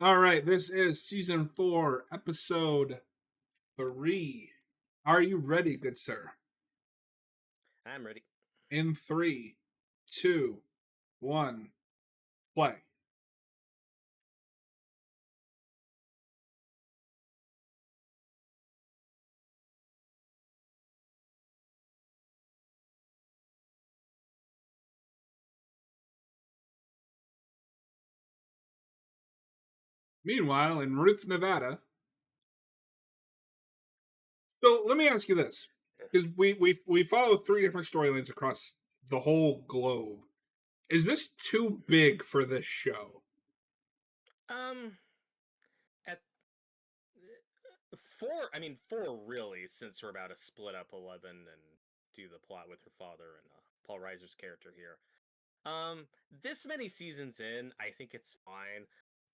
All right, this is season 4, episode 3. Are you ready, good sir? I'm ready. In three, two, one, play. Meanwhile, in Ruth, Nevada. So let me ask you this, because we follow three different storylines across the whole globe. Is this too big for this show? Um, at four, I mean four really, since we're about to split up 11 and do the plot with her father and Paul Reiser's character here. This many seasons in, I think it's fine.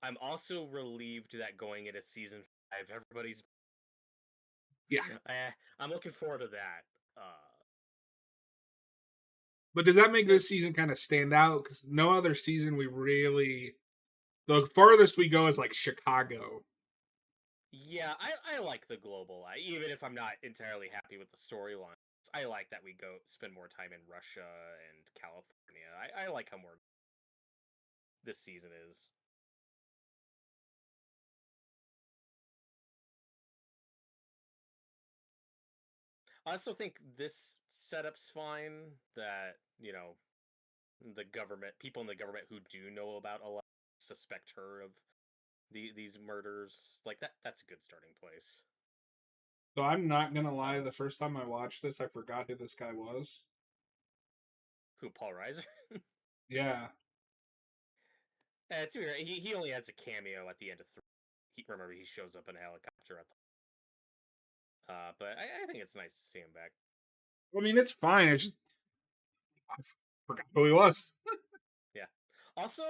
I'm also relieved that going into season 5, everybody's. Yeah, I'm looking forward to that. but does that make this Because season kind of stand out? Because no other season we really, the farthest we go is like Chicago. yeah, I like the global eye, even if I'm not entirely happy with the storyline. I like that we go spend more time in Russia and California. I like how more this season is. I also think this setup's fine. That the government, people in the government who do know about a lot, suspect her of these murders. Like that. That's a good starting place. So I'm not gonna lie, the first time I watched this, I forgot who this guy was. Who, Paul Reiser? Yeah. To be fair, he only has a cameo at the end of three. Remember, he shows up in a helicopter at but I think it's nice to see him back. I mean, it's fine. It's just I forgot who he was. Yeah. Also,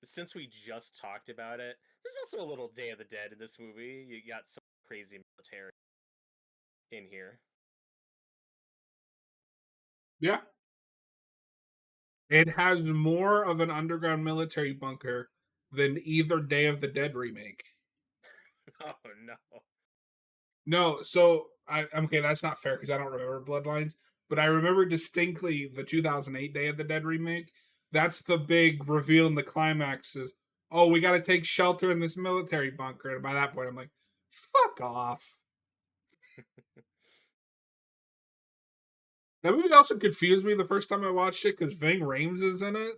since we just talked about it, there's also a little Day of the Dead in this movie. You got some crazy military in here. Yeah. It has more of an underground military bunker than either Day of the Dead remake. Oh no. No, so I okay, that's not fair because I don't remember Bloodlines, but I remember distinctly the 2008 Day of the Dead remake. That's the big reveal in the climax is, oh, we got to take shelter in this military bunker. And by that point, I'm like, fuck off. That movie also confused me the first time I watched it because Ving Rhames is in it.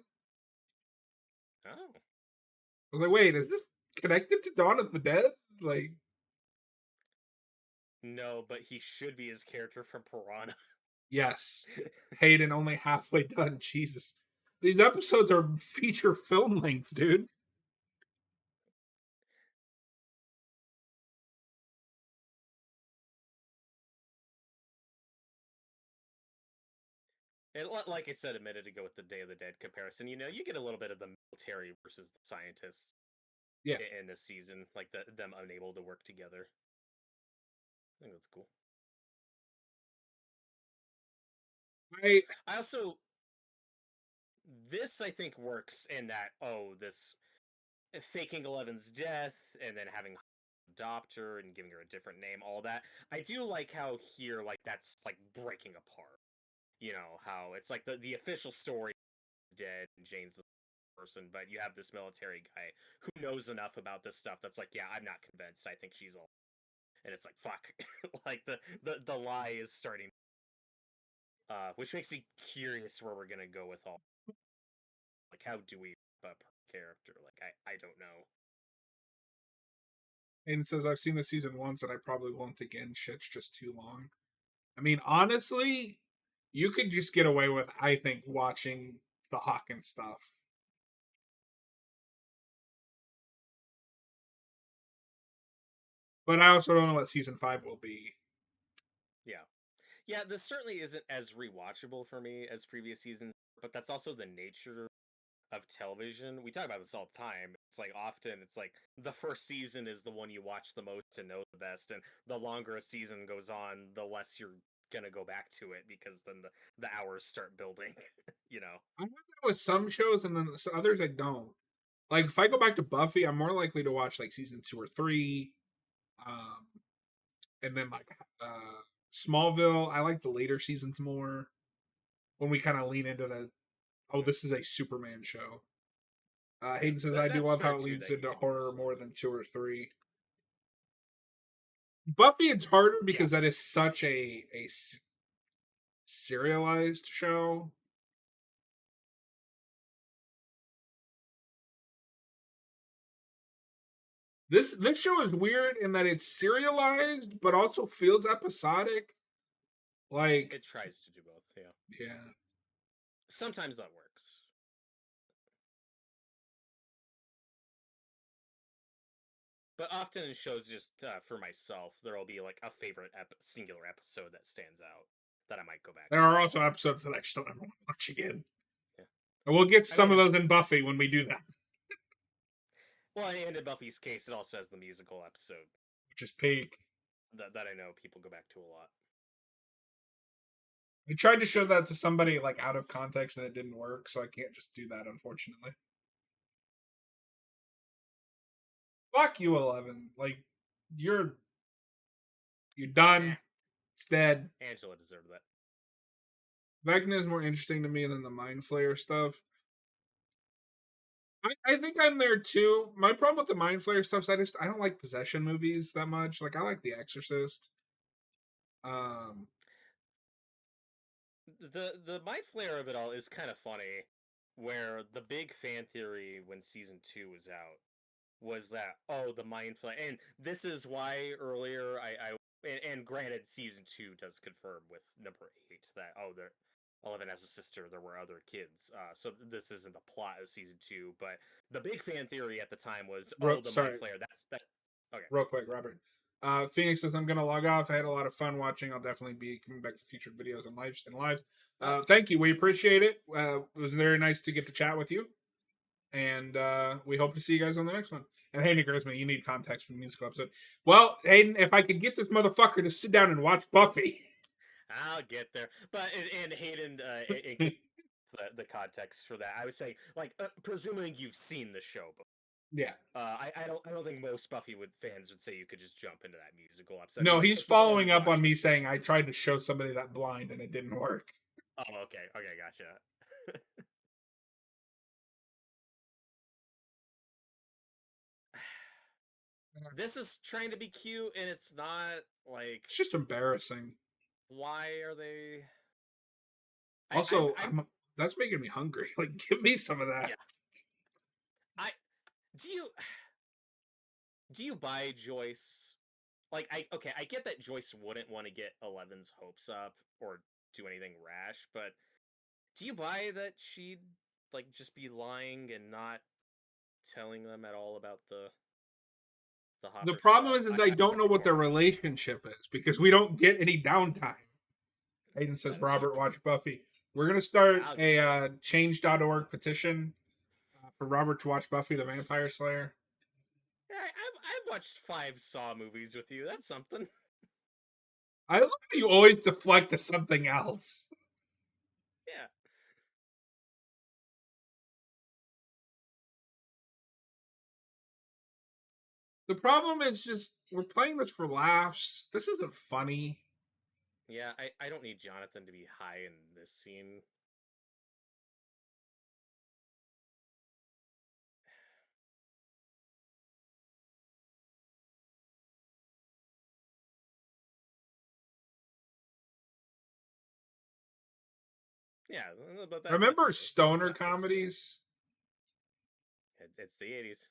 Oh. I was like, wait, is this connected to Dawn of the Dead? Like, No, but he should be his character from Piranha. yes. Hayden only halfway done. Jesus. These episodes are feature film length, dude. And like I said a minute ago with the Day of the Dead comparison, you get a little bit of the military versus the scientists Yeah. in this season, like them unable to work together. I think that's cool. I I also this I think works in that this faking Eleven's death and then having adopt her and giving her a different name, all that. I do like how here like that's like breaking apart. You know how it's like the official story is dead and Jane's the person, but you have this military guy who knows enough about this stuff that's like, yeah, I'm not convinced. I think she's all, and it's like fuck, like the lie is starting. Which makes me curious where we're gonna go with all. Like, how do we wrap up her character? Like, I don't know. Hayden says I've seen the season once and I probably won't again. Shit's just too long. I mean, honestly, you could just get away with, I think, watching the Hawkins stuff. But I also don't know what season 5 will be. Yeah, yeah. This certainly isn't as rewatchable for me as previous seasons, but that's also the nature of television. We talk about this all the time. It's like often it's like the first season is the one you watch the most and know the best, and the longer a season goes on, the less you're gonna go back to it because then the hours start building. you know. I have that with some shows and then others I don't. Like if I go back to Buffy, I'm more likely to watch like season 2 or 3, um, and then like Smallville. I like the later seasons more when we kind of lean into the oh, this is a Superman show. Yeah, Hayden says I do that's love fair how it too. leans That you into can do horror some. more than 2 or 3. Buffy, it's harder Yeah, because that is such a serialized show. This show is weird in that it's serialized, but also feels episodic. Like, it tries to do both. Yeah, yeah, sometimes that works. But often in shows, just for myself, there'll be like a favorite singular episode that stands out that I might go back there to. are also episodes that I still never want to watch again, Yeah, and we'll get I some mean, of those in Buffy when we do that, well, and in Buffy's case, it also has the musical episode which is peak. that I know people go back to a lot. I tried to show that to somebody like out of context, and it didn't work, so I can't just do that, unfortunately. Fuck you, 11. Like, you're you're Eh, done. It's dead. Angela deserved that. Vecna is more interesting to me than the Mind Flayer stuff. I think I'm there too. My problem with the Mind Flayer stuff is I don't like possession movies that much. Like I like The Exorcist. Um, The mind flare of it all is kind of funny, where the big fan theory when season two was out was that, oh, the mind flare, and this is why earlier and granted season two does confirm with number 8 that, oh, there 11 has a sister, there were other kids, so this isn't the plot of season two, but the big fan theory at the time was, oh, the mind sorry, flare, that's that. Okay. real quick, Robert. Phoenix says I'm gonna log off. I had a lot of fun watching. I'll definitely be coming back to featured videos and lives. Oh, Thank you. We appreciate it. It was very nice to get to chat with you, and we hope to see you guys on the next one. And Hayden agrees with me. You need context from the musical episode. Well, Hayden, if I could get this motherfucker to sit down and watch Buffy. I'll get there. But and Hayden, the context for that, I was saying, like, presuming you've seen the show before. Yeah. I don't think most Buffy fans would say you could just jump into that musical episode. No, he's If you've following already up on watched me it. saying I tried to show somebody that blind and it didn't work. Oh, okay, gotcha. This is trying to be cute, and it's not. Like, It's just embarrassing. why are they? Also, I'm that's making me hungry. Like, give me some of that. yeah. I do you do you buy Joyce? Like, I get that Joyce wouldn't want to get Eleven's hopes up or do anything rash, but do you buy that she'd like just be lying and not telling them at all about the The Hopper problem stuff? is I, I I'm don't know very what their torn. relationship is because we don't get any downtime. Hayden says, That's Robert, true. watch Buffy. We're going to start I'll a get there. change.org petition for Robert to watch Buffy the Vampire Slayer. Yeah, I've watched 5 Saw movies with you. That's something. I love how you always deflect to something else. Yeah. The problem is just we're playing this for laughs. This isn't funny. Yeah, I don't need Jonathan to be high in this scene. Yeah, but that's Remember true. It's stoner not his fault. comedies? It's the 80s.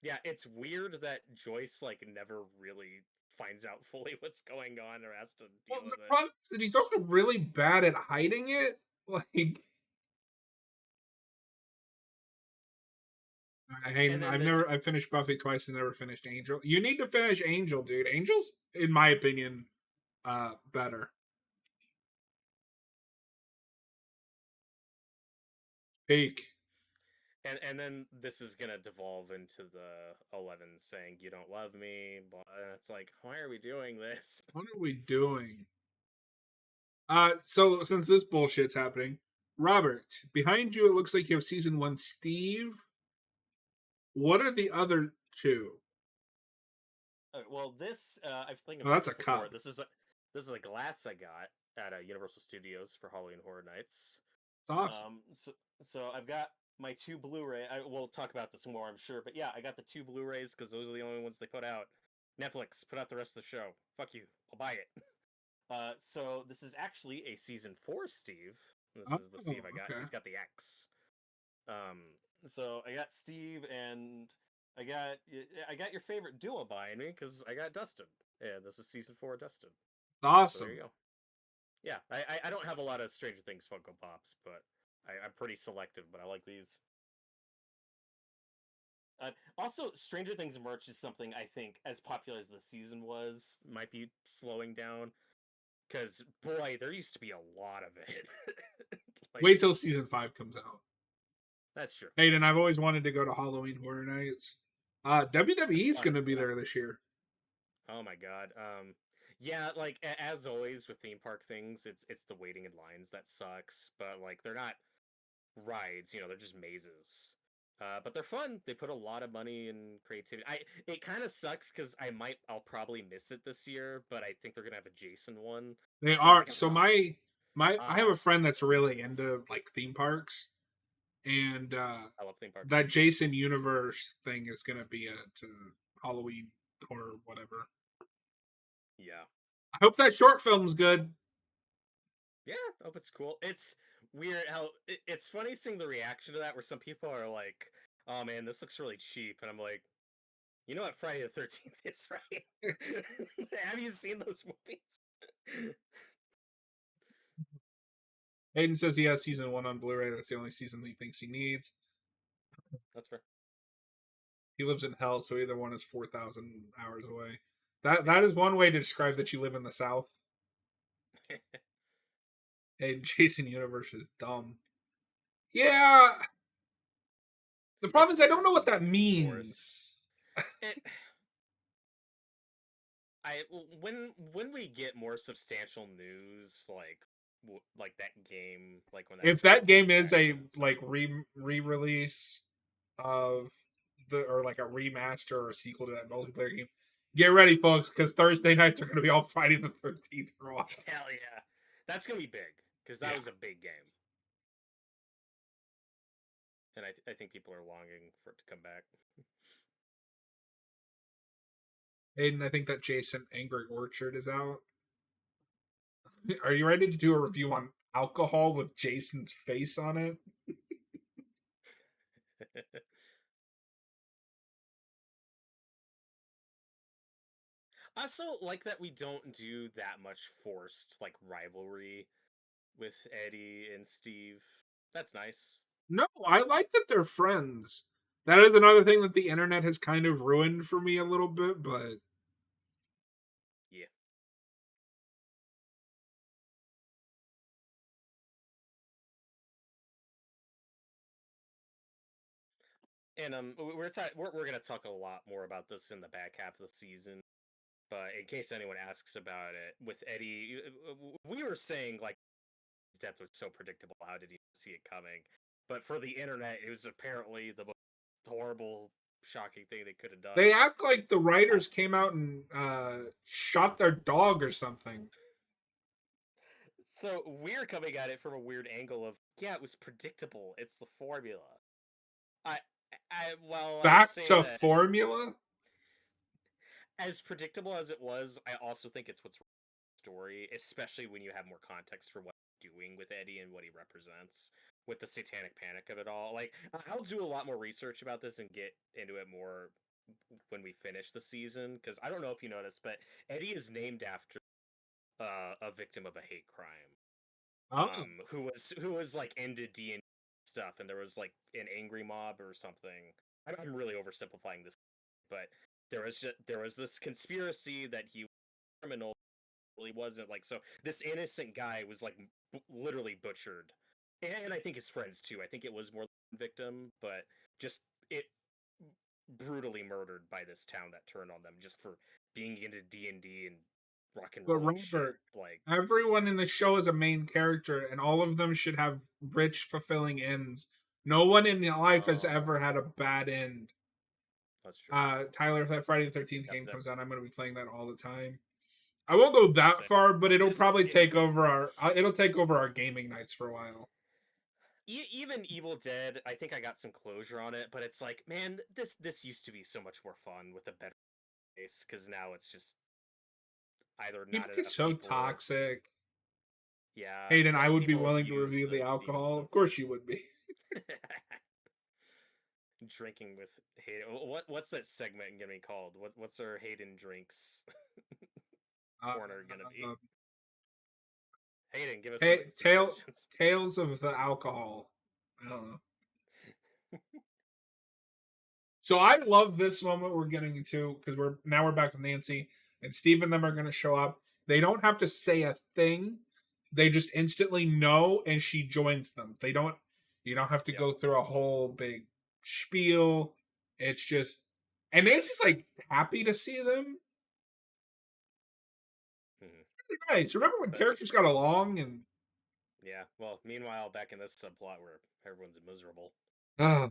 Yeah, it's weird that Joyce like never really finds out fully what's going on or has to Well, deal the with it. problem is that he's also really bad at hiding it. Like, And then this I finished Buffy twice and never finished Angel. You need to finish Angel, dude. Angel's, in my opinion, better. Peak. and then this is gonna devolve into the 11 saying you don't love me, but it's like, why are we doing this? What are we doing? So since this bullshit's happening, Robert, behind you, it looks like you have season one Steve. What are the other two? Well, this I think I've Oh, said that's a this before. cub. This is a glass I got at Universal Studios for Halloween Horror Nights. It's awesome. So I've got my two Blu-ray. We'll talk about this more, I'm sure. But yeah, I got the two Blu-rays because those are the only ones they put out. Netflix, put out the rest of the show. Fuck you. I'll buy it. So this is actually a season four Steve. This Oh, is the Steve I got. okay. He's got the X. Um, so I got Steve and I got I got your favorite duo behind me because I got Dustin. Yeah, this is season four Dustin. So there Awesome. you go. Yeah, I don't have a lot of Stranger Things Funko Pops, but I'm pretty selective. But I like these. Also, Stranger Things merch is something I think, as popular as the season was, might be slowing down. Because boy, there used to be a lot of it. Like Wait till season five comes out. that's true. Hayden, That's I've true. always wanted to go to Halloween Horror Nights. WWE It's is fun. going to be Yeah. there this year. Oh my god. Yeah, like as always with theme park things, it's the waiting in lines that sucks. But like they're not rides, they're just mazes. But they're fun. They put a lot of money and creativity. It kind of sucks because I'll probably miss it this year. But I think they're gonna have a Jason one, They so I'm are. like, So oh, I have a friend that's really into like theme parks, and I love theme parks. that Jason Universe thing is going to be at Halloween or whatever. Yeah, I hope that short film's good. yeah. Oh, it's cool. It's weird how it's funny seeing the reaction to that, where some people are like, "Oh man, this looks really cheap," and I'm like, you know what Friday the 13th is, right? Have you seen those movies? Hayden says he has season one on Blu-ray. That's the only season he thinks he needs. That's fair. He lives in hell, so either one is 4,000 hours away. That is one way to describe that you live in the South. And Jason Universe is dumb. Yeah, the problem It's is I don't weird know what that being forced. means. It, I when we get more substantial news, like that game, like when that If that spin-off game comes is back a and stuff. like re-release of the or like a remaster or a sequel to that multiplayer game, get ready, folks, because Thursday nights are going to be all Friday the 13th for a while. Hell yeah, that's gonna be big because that Yeah, was a big game, and I think people are longing for it to come back. Aiden, I think that Jason Angry Orchard is out. Are you ready to do a review on alcohol with Jason's face on it? I also like that we don't do that much forced like rivalry with Eddie and Steve. That's nice. No, I like that they're friends. That is another thing that the internet has kind of ruined for me a little bit, but Yeah. And we're gonna talk a lot more about this in the back half of the season. But in case anyone asks about it, with Eddie, we were saying like his death was so predictable. How did he see it coming? But for the internet, it was apparently the most horrible, shocking thing they could have they done. act like the Uh, writers came out and shot their dog or something. so we're coming at it from a weird angle of yeah, it was predictable. It's the formula. I I'll Back say to that formula? as predictable as it was, I also think it's what's story, especially when you have more context for what he's doing with Eddie and what he represents with the satanic panic of it all. Like, I'll do a lot more research about this and get into it more when we finish the season because I don't know if you noticed, but Eddie is named after a victim of a hate crime, Oh. who was like into D and stuff, and there was like an angry mob or something. I'm really oversimplifying this, but there was this conspiracy that he was a criminal really wasn't like so this innocent guy was like literally butchered, and I think his friends too. I think it was more victim, but just it brutally murdered by this town that turned on them just for being into D&D and rock and But rolling shit. Robert, Like, everyone in the show is a main character, and all of them should have rich, fulfilling ends. No one in life has ever had a bad end. that's true. Tyler, if that Friday the 13th Yep, game that comes out, I'm going to be playing that all the time. I won't go that same. far, but it'll This probably yeah. take over it'll take over our gaming nights for a while. Even Evil Dead, I think I got some closure on it, but it's like, man, this used to be so much more fun with a better face, because now it's just either People not get enough so people. toxic. Yeah, Hayden, I yeah, would be people willing to abuse review the the demons alcohol. of Of course, you would be. drinking with Hayden. What's that segment gonna be called? What's our Hayden drinks Uh, corner gonna be? uh, Hayden, give us hey, some suggestions. tales of the alcohol. I don't know. So I love this moment we're getting into because we're back with Nancy and Steve and them are going to show up. They don't have to say a thing; they just instantly know, and she joins them. They don't. You don't have to Yep. go through a whole big spiel. It's just, and Nancy's like happy to see them. Mhm. Nice. Remember when But characters got along and yeah, well, meanwhile, back in this subplot where everyone's miserable. uh,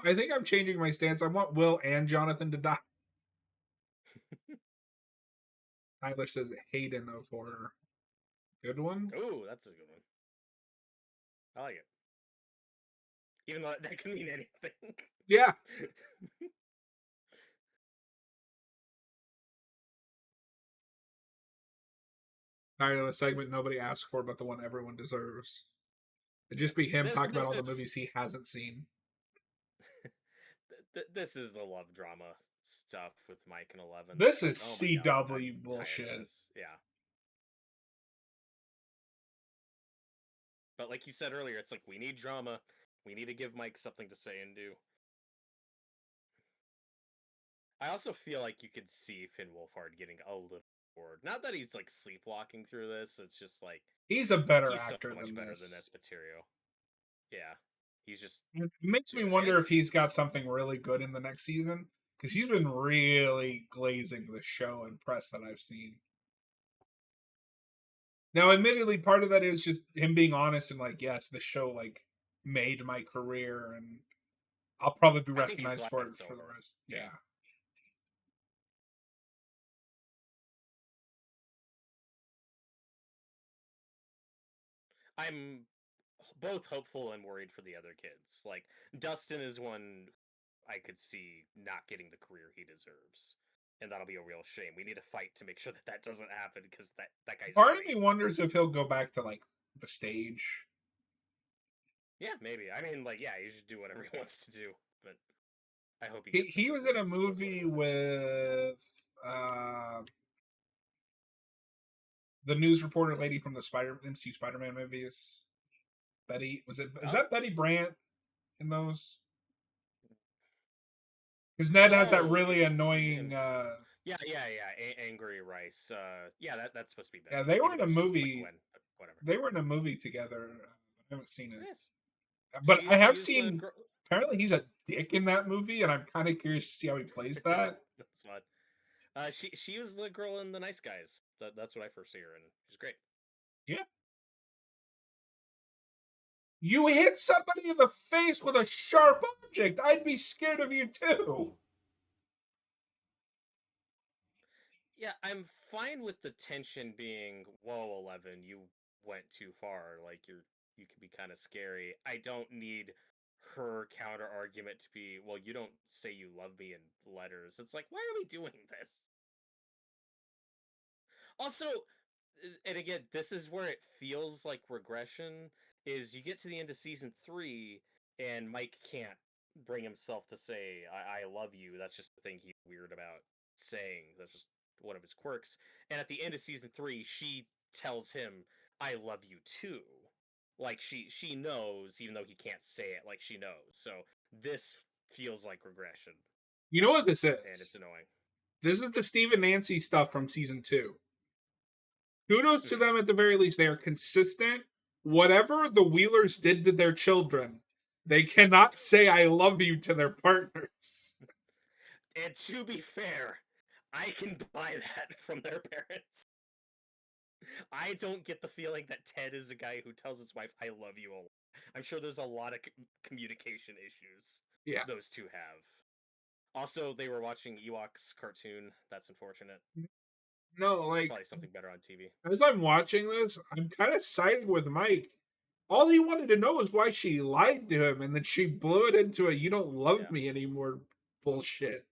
I think I'm changing my stance. I want Will and Jonathan to die. Tyler says Hayden of horror. Good one. Ooh, that's a good one. I like it. Even though that could mean anything. Yeah. Tired of the segment nobody asked for, but the one everyone deserves. It'd Yeah. just be him talking about This all the movies is he hasn't seen. this is the love drama stuff with Mike and Eleven. This That's is like, oh my god, CW I'm tired of bullshit. this. Yeah. But like you said earlier, it's like we need drama. We need to give Mike something to say and do. I also feel like you could see Finn Wolfhard getting a little bored. Not that he's like sleepwalking through this. It's just like He's a better he's so actor much than better than this. this material. Yeah, he's just It makes me doing wonder it. if he's got something really good in the next season because he's been really glazing the show and press that I've seen. Now, admittedly, part of that is just him being honest and like, yes, the show like made my career, and I'll probably be I think he's recognized glad for it it's for the over. rest. Yeah, Yeah. I'm both hopeful and worried for the other kids. Like Dustin is one I could see not getting the career he deserves, and that'll be a real shame. We need to fight to make sure that that doesn't happen because that guy's Part of me great. wonders if he'll go back to like the stage. Yeah, maybe. I mean, like, yeah, he should do whatever he wants to do, but I hope he He gets he into was in a Bruce before he movie dies. with uh the news reporter lady from the MCU Spider-Man movies. Betty was it is Oh, that Betty Brant in those? Because Ned has that oh, really and annoying yeah. Angry Rice. Yeah, that's supposed to be yeah, Betty, they were even in a though she looks like movie. Gwen. But whatever. They were in a movie together. I haven't seen it. Yes, But I have she is the seen girl. apparently he's a dick in that movie, and I'm kind of curious to see how he plays that. That's fun. She was the girl in The Nice Guys. That's what I first see her, and she's great. Yeah. You hit somebody in the face with a sharp object. I'd be scared of you too. Yeah, I'm fine with the tension being, whoa, 11, you went too far. Like you could be kind of scary. I don't need her counter argument to be, well, you don't say you love me in letters. It's like, why are we doing this? Also, and again, this is where it feels like regression is you get to the end of season 3 and Mike can't bring himself to say I love you. That's just the thing he's weird about saying. That's just one of his quirks. And at the end of season 3, she tells him I love you too. Like she knows even though he can't say it, like she knows. So this feels like regression You know what this and is? it's annoying. This is the Steve and Nancy stuff from season 2. Kudos to Mhm. them at the very least. They are consistent. Whatever the Wheelers did to their children, they cannot say "I love you" to their partners. And to be fair, I can buy that from their parents. I don't get the feeling that Ted is a guy who tells his wife, "I love you" a lot. I'm sure there's a lot of communication issues Yeah. those two have. Also, they were watching Ewoks cartoon. That's unfortunate. No, There's like probably something better on TV. as I'm watching this, I'm kind of siding with Mike. All he wanted to know is why she lied to him, and then she blew it into a "you don't love Yeah. me anymore" bullshit.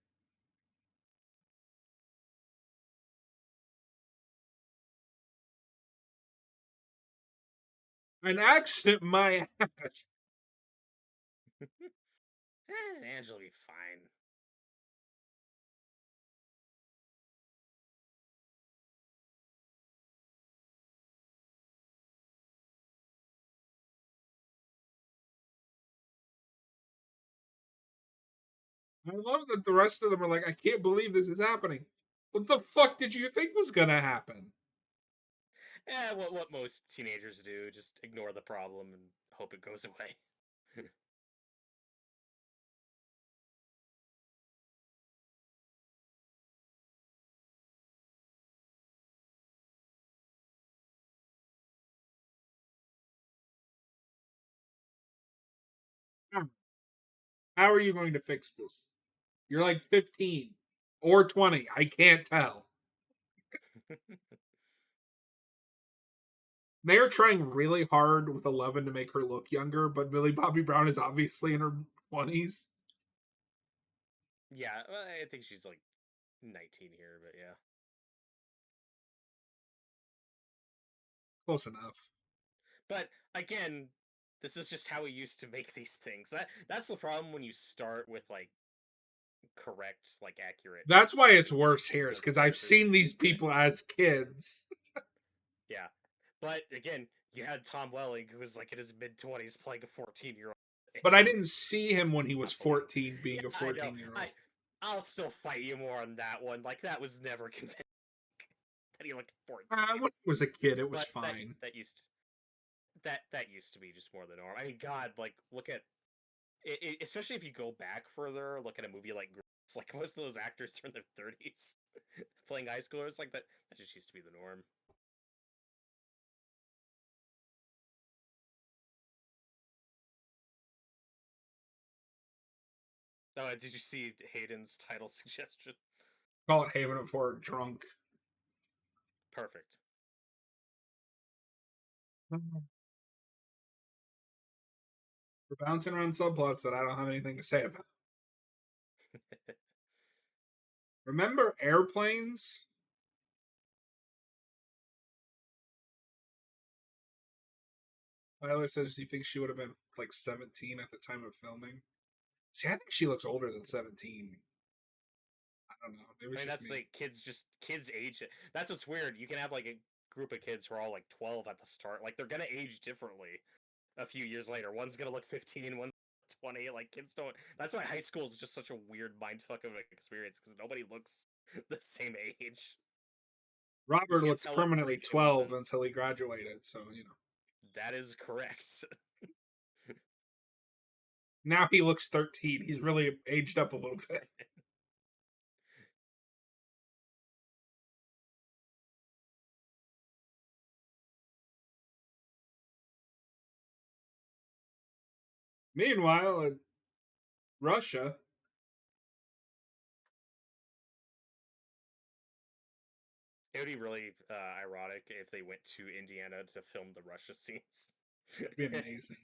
An accident, my ass. Angela will be fine. I love that the rest of them are like, I can't believe this is happening. What the fuck did you think was gonna happen? What most teenagers do, just ignore the problem and hope it goes away. How are you going to fix this? You're like 15 or 20. I can't tell. They're trying really hard with 11 to make her look younger, but Millie Bobby Brown is obviously in her 20s. Yeah, well, I think she's like 19 here, but yeah. Close enough. But again, this is just how we used to make these things. That's the problem when you start with like correct, like accurate That's why it's worse here, is because I've circumstances. seen these people as kids. Yeah. But again, you had Tom Welling, who was like in his mid 20s playing a 14-year-old. But I It's didn't see him when he was not believable. 14 Yeah, being a I know. 14-year-old. I'll still fight you more on that one. Like that was never convincing that he looked When 14. he was a kid, it was But fine. that used to be just more the norm. I mean, God, like look at especially if you go back further, look at a movie like Grease, like most of those actors are in their 30s playing high schoolers like that. That just used to be the norm. Oh, did you see Hayden's title suggestion? Call it Haven of Horror drunk. Perfect. We're bouncing around subplots that I don't have anything to say about. Remember airplanes? Tyler says he thinks she would have been like 17 at the time of filming. See, I think she looks older than 17. I don't know. Maybe I it's mean, just that's me. like kids age. That's what's weird. You can have like a group of kids who are all like 12 at the start. Like they're gonna age differently a few years later. One's gonna look 15, one's 20. Like kids don't. That's why high school is just such a weird mindfuck of an experience because nobody looks the same age. You Robert can't looked tell what permanently grade she was 12 in. until he graduated, so, That is correct. Now he looks 13. He's really aged up a little bit. Meanwhile, in Russia, It would be really ironic if they went to Indiana to film the Russia scenes. it'd be amazing.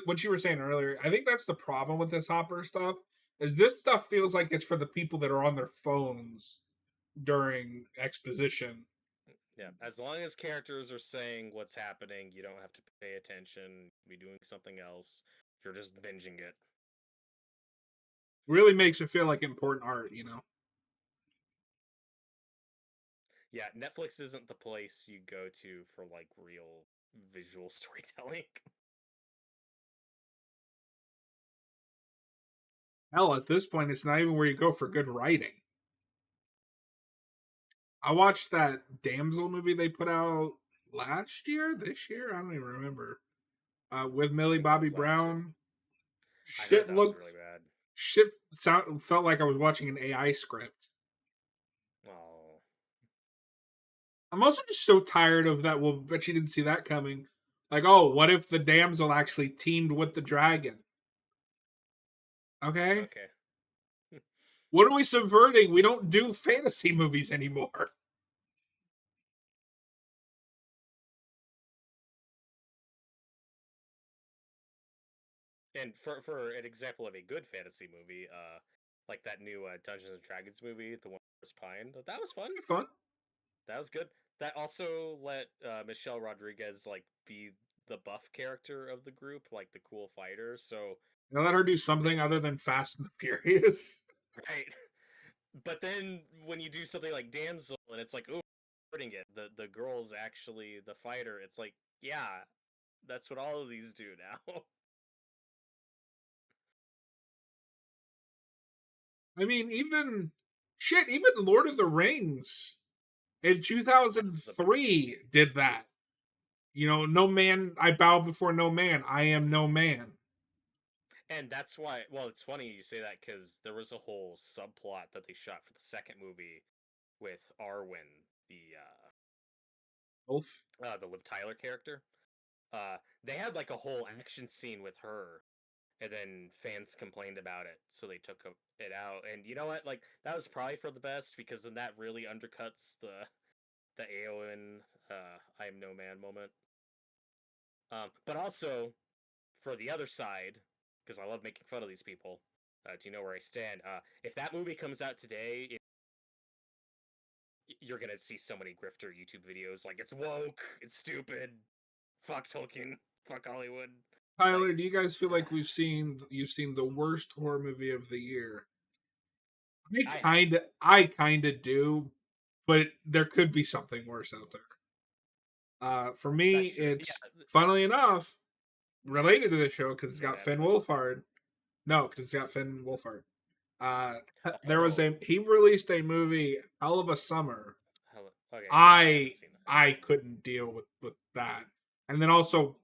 What you were saying earlier, I think that's the problem with this Hopper stuff. Is this stuff feels like it's for the people that are on their phones during exposition. Yeah, as long as characters are saying what's happening, you don't have to pay attention, be doing something else. You're just binging it. Really makes it feel like important art. Yeah, Netflix isn't the place you go to for like real visual storytelling. Hell, at this point, it's not even where you go for good writing. I watched that Damsel movie they put out last year, this year. I don't even remember. With I Millie think that Bobby was last year. Brown. I heard Shit that was looked really bad. shit sound felt like I was watching an AI script. Oh, I'm also just so tired of that. Well, bet you didn't see that coming. Like, oh, what if the damsel actually teamed with the dragon? Okay, okay. what are we subverting? We don't do fantasy movies anymore. And for an example of a good fantasy movie, like that new Dungeons and Dragons movie, the one with Chris Pine, that was fun. Fun. That was good. That also let Michelle Rodriguez like be the buff character of the group, like the cool fighter. So Now let her do then, something other than Fast and the Furious. right. But then when you do something like Damsel and it's like, oh, hurting it, the girl's actually the fighter. It's like, yeah, that's what all of these do now. I mean, even shit, even Lord of the Rings in That's the big one. 2003 did that. You know, no man, I bow before no man. I am no man. And that's why, well, it's funny you say that because there was a whole subplot that they shot for the second movie with Arwen, Both. the Liv Tyler character. They had like a whole action scene with her, and then fans complained about it, so they took it out. And you know what? Like that was probably for the best because then that really undercuts the Aowen "I am no man" moment. But also for the other side, because I love making fun of these people. Do you know where I stand? If that movie comes out today, you're gonna see so many grifter YouTube videos like it's woke, it's stupid, fuck Tolkien, fuck Hollywood. Like, Tyler, do you guys feel like you've seen the worst horror movie of the year? I have. I kind of do, but there could be something worse out there. For me, That's true. Yeah, it's funnily enough related to the show because it's is it got Finn Netflix? Wolfhard. No, because it's got Finn Wolfhard. Uh, there was Oh, a he released a movie, Hell of a Summer. okay. Yeah, I I haven't seen that. I couldn't deal with that, and then also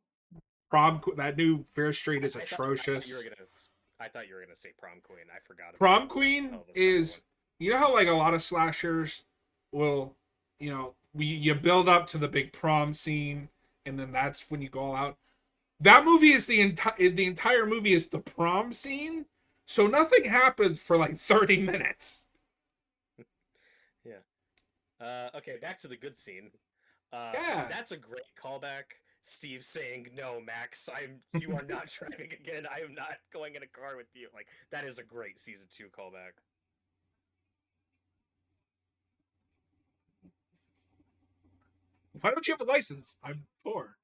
prom that new Fear Street is I thought you were atrocious. gonna. I thought you were gonna say Prom Queen. I forgot about Prom the Queen Hell of a Summer is, one. you know how like a lot of slashers will, you build up to the big prom scene and then that's when you go all out. That movie is the entire movie is the prom scene, so nothing happens for like 30 minutes. Yeah. Okay, back to the good scene. Yeah. That's a great callback. Steve saying, "No, Max, you are not driving again. I am not going in a car with you." Like that is a great season 2 callback. Why don't you have a license? I'm poor.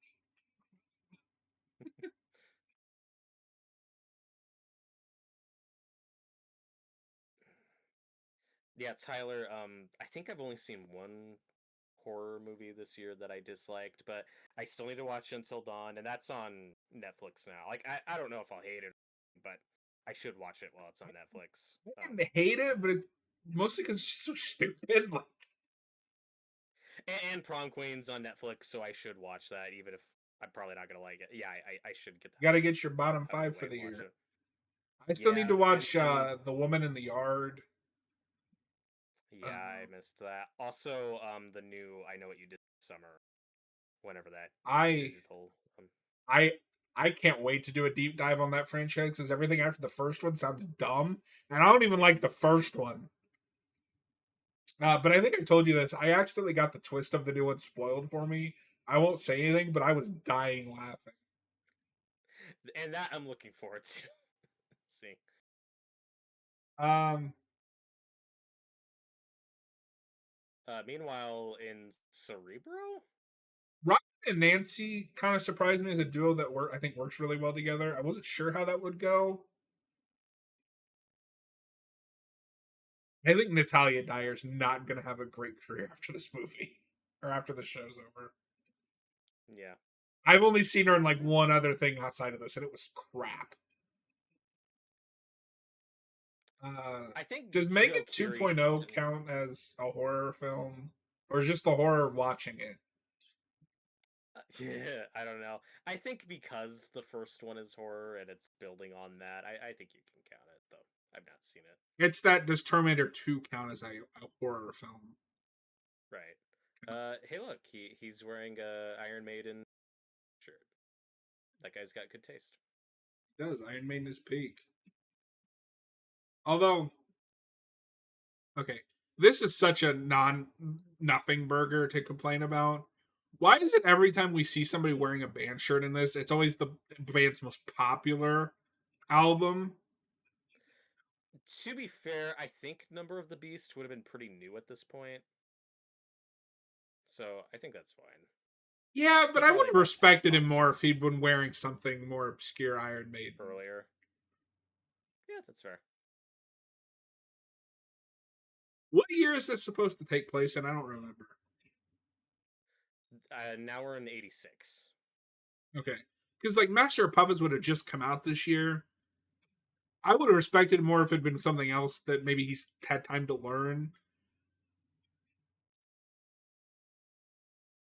Yeah, Tyler. I think I've only seen one horror movie this year that I disliked, but I still need to watch Until Dawn, and that's on Netflix now. Like I don't know if I'll hate it, but I should watch it while it's on Netflix. I didn't hate it, but it's mostly because it's so stupid. Like, And Prom Queen's on Netflix, so I should watch that, even if I'm probably not gonna like it. Yeah, I should get you got to get your bottom out of the five way for and the watch year. it. I still need Yeah, to watch and The Woman in the Yard. yeah, I Uh, missed that. Also, the new I Know What You Did This Summer, whenever that hits I digital. I I can't wait to do a deep dive on that franchise because everything after the first one sounds dumb, and I don't even It's like the insane. first one. But I think I told you this. I accidentally got the twist of the new one spoiled for me. I won't say anything, but I was dying laughing. And that I'm looking forward to. See. Um, Meanwhile, in Cerebro, Ryan and Nancy kind of surprised me as a duo that I think works really well together. I wasn't sure how that would go. I think Natalia Dyer's not going to have a great career after this movie or after the show's over. yeah, I've only seen her in like one other thing outside of this, and it was crap. Uh, I think does Joe Megan Keery 2.0 season. count as a horror film? or is just the horror of watching it? Yeah, I don't know. I think because the first one is horror and it's building on that, I think you can count it, though. I've not seen it. It's that does Terminator 2 count as a horror film? Right. Hey, look, he's wearing a Iron Maiden shirt. That guy's got good taste. It does. Iron Maiden is peak. Although, okay, this is such a non nothing burger to complain about. Why is it every time we see somebody wearing a band shirt in this, it's always the band's most popular album? To be fair, I think Number of the Beast would have been pretty new at this point, so I think that's fine. Yeah, He but I would probably have must have respected him more if sponsored he'd been wearing something more obscure Iron Maiden. earlier. Yeah, that's fair. What year is this supposed to take place in? I don't remember. Now we're in '86. Okay. Because like Master of Puppets would have just come out this year. I would have respected more if it had been something else that maybe he's had time to learn.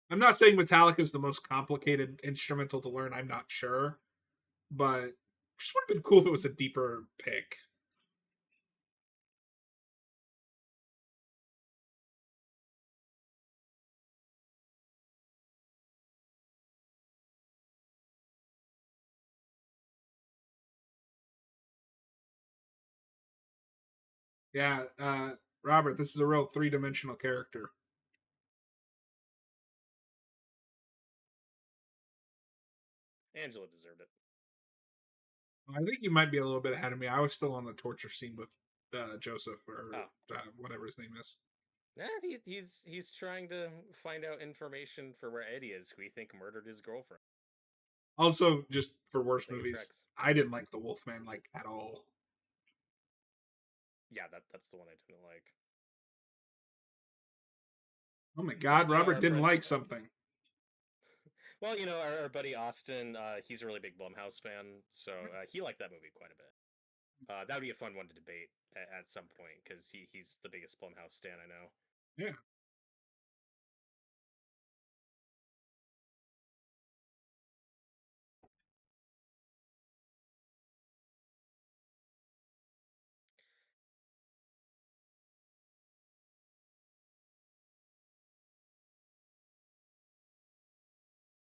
I'm not saying Metallica is the most complicated instrumental to learn. I'm not sure, but just would have been cool if it was a deeper pick. Yeah, Robert, this is a real three-dimensional character. Angela deserved it. I think you might be a little bit ahead of me. I was still on the torture scene with Joseph or Oh, whatever his name is. nah, he's trying to find out information for where Eddie is, who we think murdered his girlfriend. Also, just for worst Like it movies, tracks. I didn't like the Wolfman like at all. Yeah, that's the one I didn't like. Oh my But God, you know, Robert our didn't friend. like something. Well, you know, our buddy Austin, he's a really big Blumhouse fan, so he liked that movie quite a bit. That would be a fun one to debate at some point because he's the biggest Blumhouse stan I know. Yeah.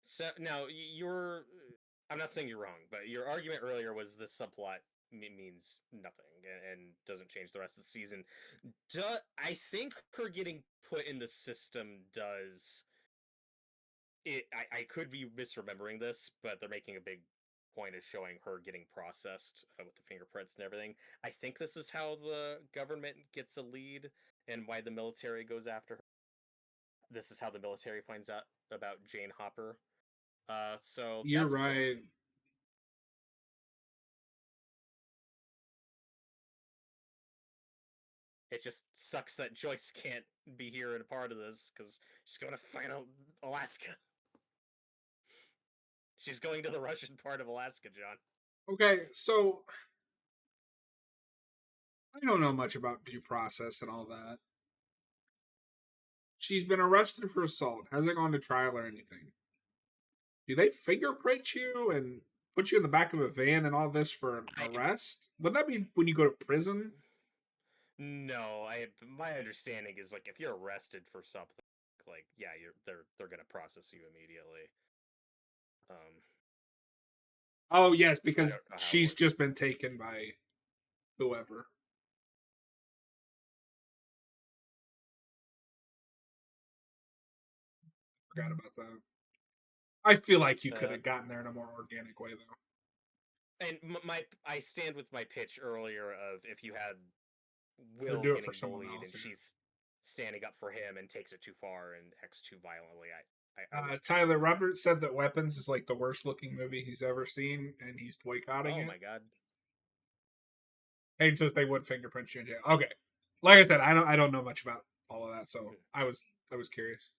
So now you're. I'm not saying you're wrong, but your argument earlier was this subplot means nothing and doesn't change the rest of the season. I think her getting put in the system does it. I could be misremembering this, but they're making a big point of showing her getting processed with the fingerprints and everything. I think this is how the government gets a lead and why the military goes after her. This is how the military finds out about Jane Hopper. So You're that's cool. right. It just sucks that Joyce can't be here and a part of this because she's going to find out Alaska. She's going to the Russian part of Alaska, John. Okay, so I don't know much about due process and all that. She's been arrested for assault. Hasn't gone to trial or anything. Do they fingerprint you and put you in the back of a van and all this for an I arrest? Wouldn't that be when you go to prison? no, I my understanding is like if you're arrested for something, like yeah, they're gonna process you immediately. Um, Oh yes, I because don't know how it she's works. just been taken by whoever. Forgot about that. I feel like you could Uh, have gotten there in a more organic way though. and my I stand with my pitch earlier of if you had Or Will do it for getting someone bullied else. and Yeah. she's standing up for him and takes it too far and acts too violently, I would. Tyler Roberts said that Weapons is like the worst looking movie he's ever seen, and he's boycotting Oh it. my god. Hayden says they would fingerprint you in jail. Okay, like I said, I don't know much about all of that, so Hmm. I was curious.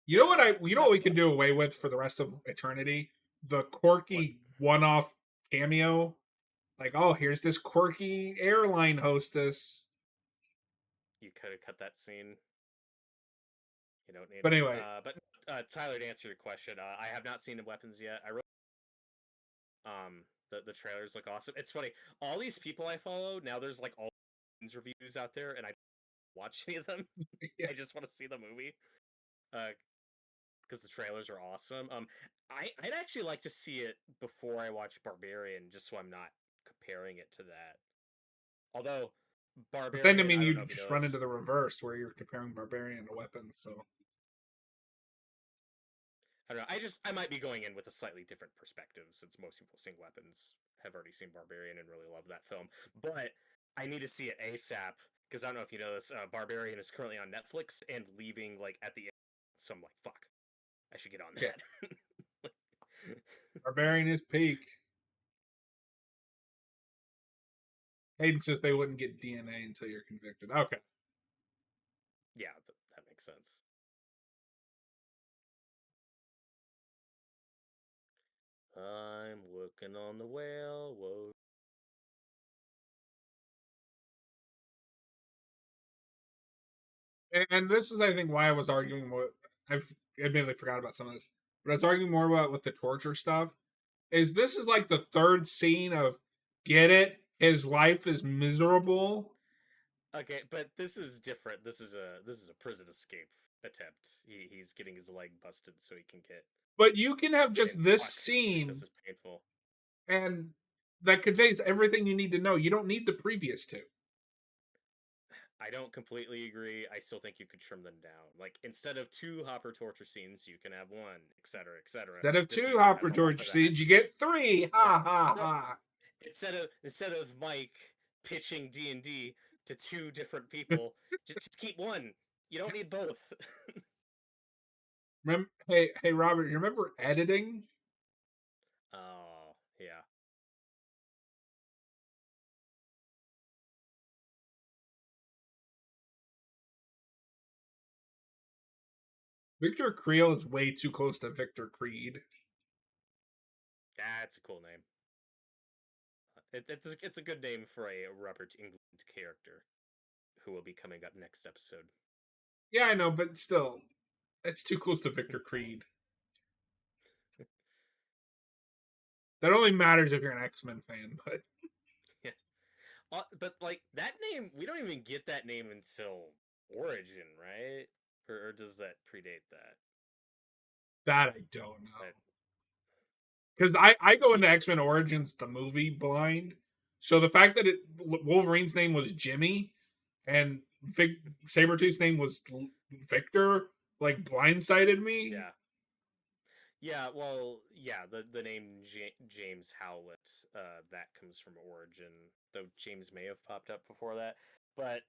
You know what we could do away with for the rest of eternity? The What? quirky one-off cameo. Like, oh, here's this quirky airline hostess. you could have cut that scene. You don't need But it. anyway, But Tyler, to answer your question, I have not seen the weapons yet. The trailers look awesome. It's funny. All these people I follow now, there's like all these reviews out there, and I don't watch any of them. yeah. I just want to see the movie. Because the trailers are awesome. I'd actually like to see it before I watch Barbarian, just so I'm not comparing it to that. Although But then I Barbarian, mean, I don't you know if you just know run into this. the reverse where you're comparing barbarian to weapons. So I don't know. I might be going in with a slightly different perspective since most people seeing weapons have already seen Barbarian and really love that film. But I need to see it ASAP because I don't know if you know this. Barbarian is currently on Netflix and leaving like at the end. So I'm like, fuck, I should get on yeah, that. barbarian is peak. Hayden says they wouldn't get DNA until you're convicted. Okay. Yeah, that makes sense. I'm working on the railroad. And this is, I think, why I was arguing more. I've admittedly forgot about some of this, but I was arguing more about with the torture stuff. Is this is like the third scene of get it? His life is miserable. Okay, but this is different. This is a prison escape attempt. He's getting his leg busted so he can get. But you can have And just this fuck, this scene is painful. and that conveys everything you need to know. You don't need the previous two. I don't completely agree. I still think you could trim them down. Like instead of two Hopper torture scenes, you can have one, etc., etc. Instead of This two season Hopper has a lot torture of that. scenes, you get three. Yeah. Ha ha No, ha. instead of Mike pitching D&D to two different people, just keep one. You don't need both. Hey Robert, you remember editing? Oh, yeah. Victor Creel is way too close to Victor Creed. That's a cool name. It's a good name for a Robert England character who will be coming up next episode. Yeah, I know, but still, it's too close to Victor Creed. That only matters if you're an X-Men fan, but Yeah, but like that name, we don't even get that name until Origin, right? Or does that predate that? that I don't know. That Because I go yeah, into X-Men Origins the movie blind, so the fact that Wolverine's name was Jimmy and Sabretooth's name was Victor like blindsided me. yeah. Yeah, well, yeah, the name James Howlett, that comes from Origin, though James may have popped up before that. But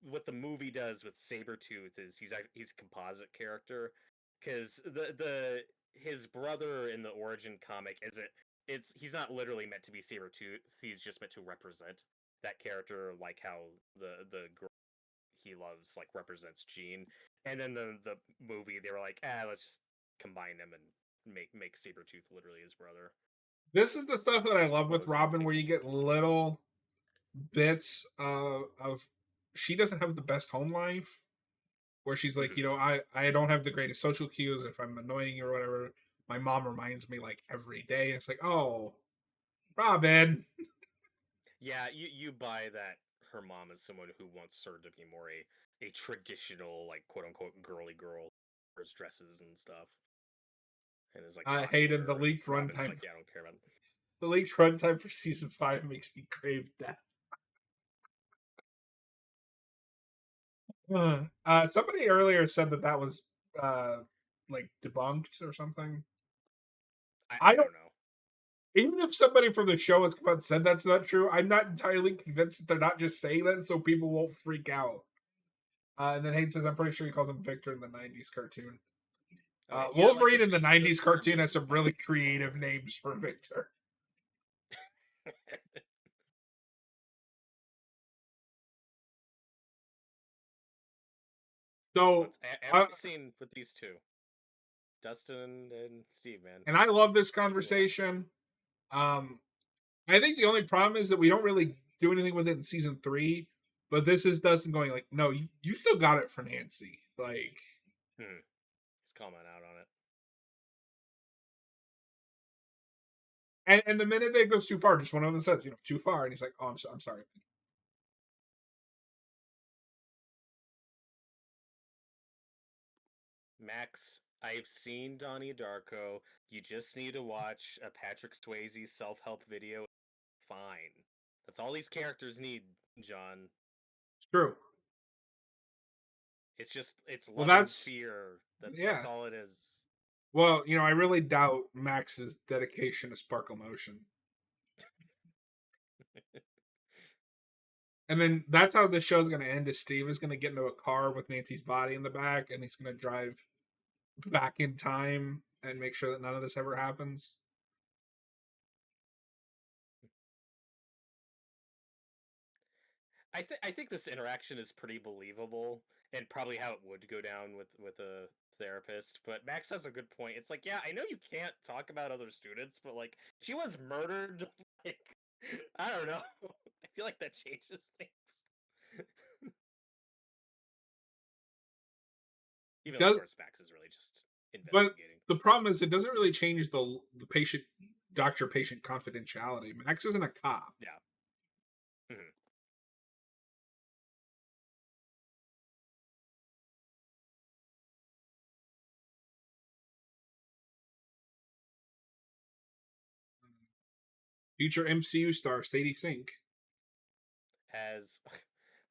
what the movie does with Sabretooth is he's a composite character because the his brother in the Origin comic isn't it's he's not literally meant to be Sabretooth, he's just meant to represent that character like how the girl he loves like represents Jean. And then the movie they were like, let's just combine them and make Sabretooth literally his brother. This is the stuff that I Which love with was, I Robin, think, where you cool. get little bits of she doesn't have the best home life. Where she's like, Mm-hmm. I don't have the greatest social cues. If I'm annoying you or whatever, my mom reminds me like every day. And it's like, oh, Robin. Yeah, you buy that her mom is someone who wants her to be more a traditional like quote unquote girly girl, wears dresses and stuff, and is like Hayden, cocky to her. And Robin's like, yeah, I don't care about it. the leaked runtime for season 5 makes me crave death. Somebody earlier said that was uh like debunked or something. I I don't. don't know. Even if somebody from the show has come out and said that's not true, I'm not entirely convinced that they're not just saying that so people won't freak out. And then Hayden says, I'm pretty sure he calls him Victor in the 90s cartoon. Okay, yeah, like Wolverine in the the 90s term cartoon has isn't some defined. really creative names for Victor. So, That's every uh, scene with these two, Dustin and Steve, man. and I love this Means a lot. conversation. Um, I think the only problem is that we don't really do anything with it in season 3. But this is Dustin going like, no, you still got it for Nancy. Like, Hmm. He's calling out on it. and the minute it goes too far, just one of them says, too far, and he's like, oh, I'm sorry. Max, I've seen Donnie Darko. You just need to watch a Patrick Swayze self-help video. Fine. That's all these characters need, John. It's true. It's Well, love and that's fear. That's yeah. all it is. Well, I really doubt Max's dedication to Sparkle Motion. And then that's how this show's going to end. Is Steve is going to get into a car with Nancy's body in the back, and he's going to drive back in time and make sure that none of this ever happens. I think this interaction is pretty believable and probably how it would go down with a therapist. But Max has a good point. It's like, yeah, I know you can't talk about other students, but like she was murdered. Like, I don't know. I feel like that changes things. Even though, of Does course, Max is really just but investigating. the problem is it doesn't really change the patient doctor patient confidentiality. Max isn't a cop. Yeah. Mhm. Future MCU star Sadie Sink. Has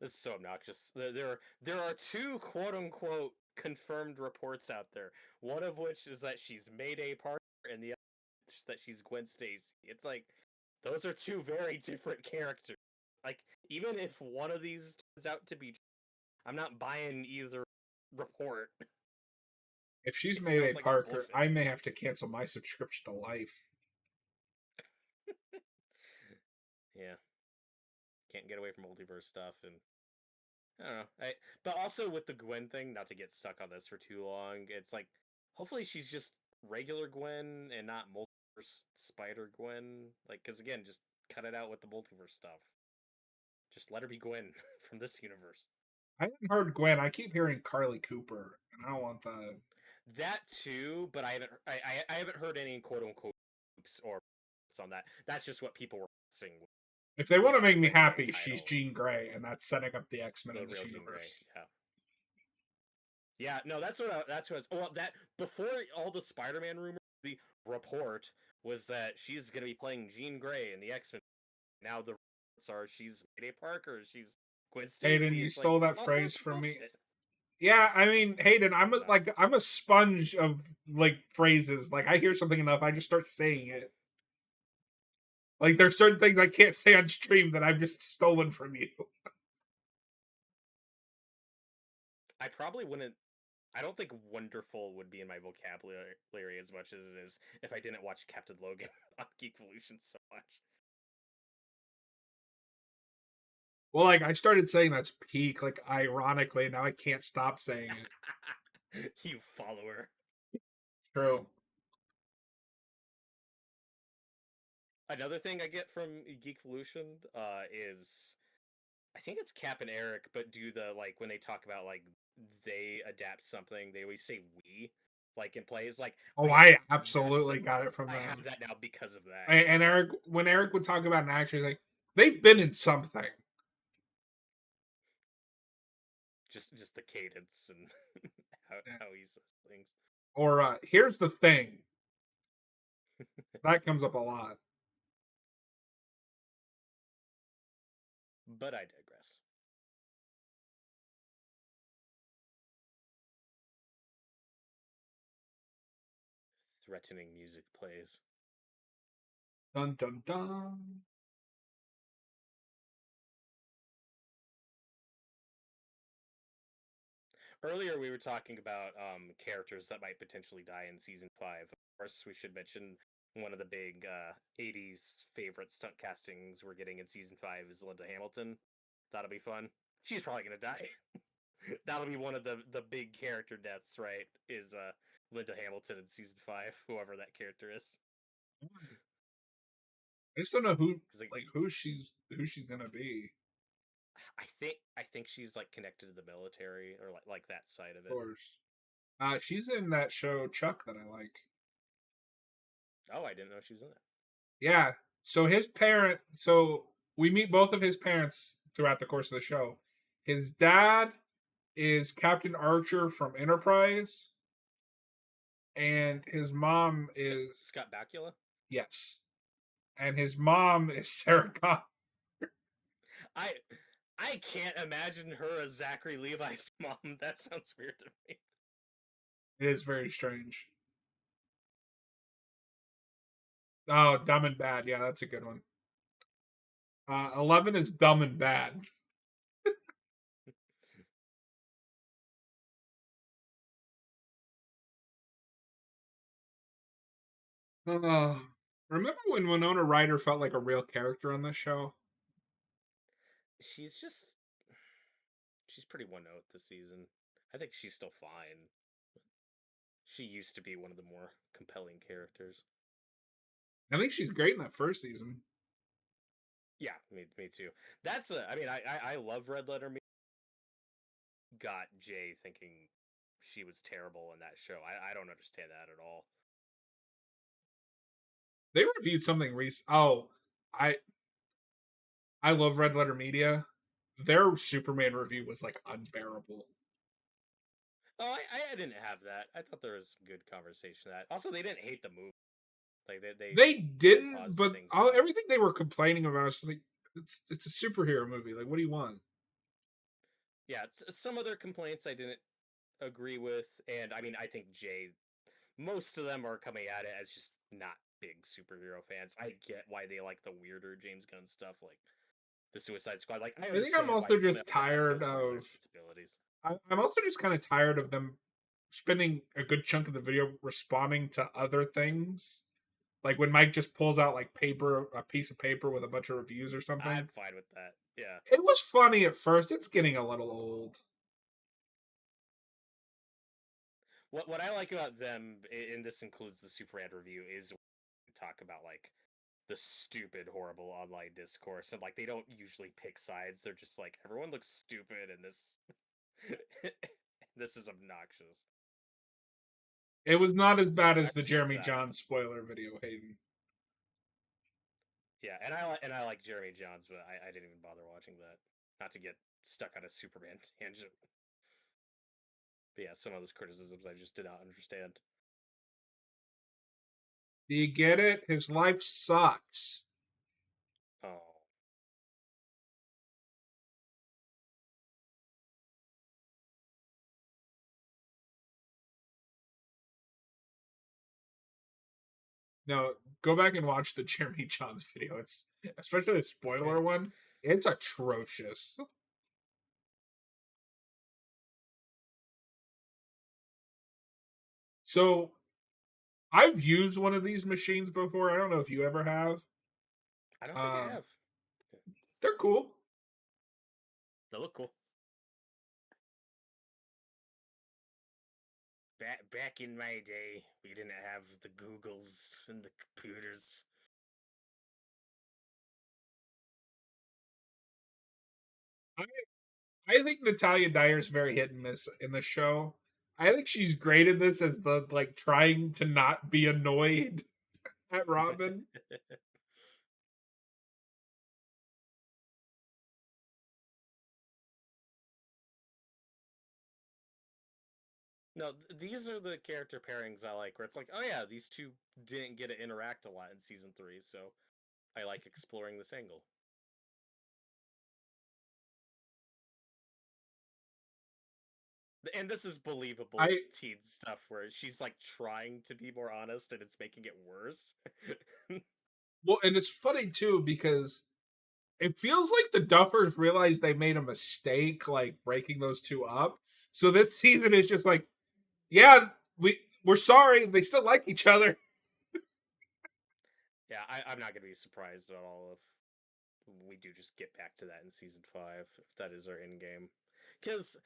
this is so obnoxious. There are two quote unquote confirmed reports out there. One of which is that she's Mayday Parker, and the other is that she's Gwen Stacy. It's like those are two very different characters. Like even if one of these turns out to be, I'm not buying either report. If she's It Mayday sounds like all Parker, bullshit I to may me. have to cancel my subscription to Life. Yeah, can't get away from multiverse stuff, and I don't know. But also with the Gwen thing, not to get stuck on this for too long, it's like hopefully she's just regular Gwen and not multiverse Spider Gwen. Like, because again, just cut it out with the multiverse stuff. Just let her be Gwen from this universe. I haven't heard Gwen. I keep hearing Carly Cooper, and I don't want that. That too, but I haven't heard any quote unquote oops or on that. That's just what people were saying If they want to make me when the happy, she's title, Jean Grey, and that's setting up the X-Men the in this real Jean Grey. universe. Yeah. Yeah, no, that's what I was. Well, that before all the Spider-Man rumors, the report was that she's gonna be playing Jean Grey in the X-Men. Now the reports are she's Mayday Parker, she's Gwen Hayden, Stacy. you It's like stole this that all phrase sounds like from me. bullshit. Yeah, I mean, Hayden, I'm not. I'm a sponge of like phrases. Like I hear something enough, I just start saying it. Like there's certain things I can't say on stream that I've just stolen from you. I probably wouldn't. I don't think wonderful would be in my vocabulary as much as it is if I didn't watch Captain Logan on Geek Evolution so much. Well, like I started saying that's peak, like ironically, now I can't stop saying it. You follower. True. Another thing I get from Geek Evolution is I think it's Cap and Eric, but do the like when they talk about like they adapt something, they always say we like in plays. Like, oh Oh, yeah, I that's absolutely got it from I have them. that now because of that. And Eric, when Eric would talk about an actor, he's like, they've been in something. Just the cadence and how he says things. Or here's the thing. That comes up a lot. But I digress. Threatening music plays. Dun dun dun. Earlier, we were talking about characters that might potentially die in season 5. Of course, we should mention one of the big 80s favorite stunt castings we're getting in season 5 is Linda Hamilton. That'll be fun. She's probably going to die. That'll be one of the big character deaths, right? Is Linda Hamilton in season 5, whoever that character is. I just don't know who Like, who she's gonna be. I think she's like connected to the military or like that side of Of it. course. She's in that show Chuck that I like. Oh, I didn't know she was in that. Yeah. So we meet both of his parents throughout the course of the show. His dad is Captain Archer from Enterprise, and his mom is Scott Bakula. yes, and his mom is Sarah Connor. I I can't imagine her as Zachary Levi's mom. That sounds weird to me. It is very strange. Oh, Dumb and Bad. Yeah, that's a good one. 11 is Dumb and Bad. Uh, remember when Winona Ryder felt like a real character on this show? She's just she's pretty one note this season. I think she's still fine. She used to be one of the more compelling characters. I think she's great in that first season. Yeah, me too. That's a. I mean, I love Red Letter. Me got Jay thinking she was terrible in that show. I don't understand that at all. They reviewed something recent. Oh, I I love Red Letter Media. Their Superman review was like unbearable. Oh, I didn't have that. I thought there was good conversation. That also they didn't hate the movie. Like they They said didn't, positive but things about it. everything they were complaining about is like it's a superhero movie. Like, what do you want? Yeah, some of their complaints I didn't agree with, and I mean I think Jay. Most of them are coming at it as just not big superhero fans. I get why they like the weirder James Gunn stuff, like the Suicide Squad. Like I I think I'm understand why also some just of that tired feels more of their of. sensibilities. I'm also just kind of tired of them spending a good chunk of the video responding to other things. Like when Mike just pulls out like a piece of paper with a bunch of reviews or I'm something. fine with that. Yeah. It was funny at first. It's getting a little old. What I like about them, and this includes the Super Ant review, is talk about like the stupid, horrible online discourse, and like they don't usually pick sides. They're just like everyone looks stupid, and this this is obnoxious. It was not as So bad I as the respect Jeremy that. Johns spoiler video, Hayden. Yeah, and I like Jeremy Johns, but I didn't even bother watching that. Not to get stuck on a Superman tangent. But yeah, some of those criticisms I just did not understand. Do you get it? His life sucks. Oh, No, go back and watch the Jeremy Johns video. It's especially the spoiler one. It's atrocious. So I've used one of these machines before. I don't know if you ever have. I don't think I Um, have. they're cool. They look cool. Back in my day, we didn't have the Googles and the computers. I I think Natalia Dyer's very hit and miss in the show. I think she's great in this as the like trying to not be annoyed at Robin. No, these are the character pairings I like, where it's like, oh yeah, these two didn't get to interact a lot in season 3, so I like exploring this angle. And this is believable I teen stuff where she's like trying to be more honest and it's making it worse. well, and it's funny too because it feels like the Duffers realized they made a mistake, like breaking those two up. So this season is just like, yeah, we're sorry. They still like each other. Yeah, I'm not gonna be surprised at all if we do just get back to that in season 5, if that is our end game. Because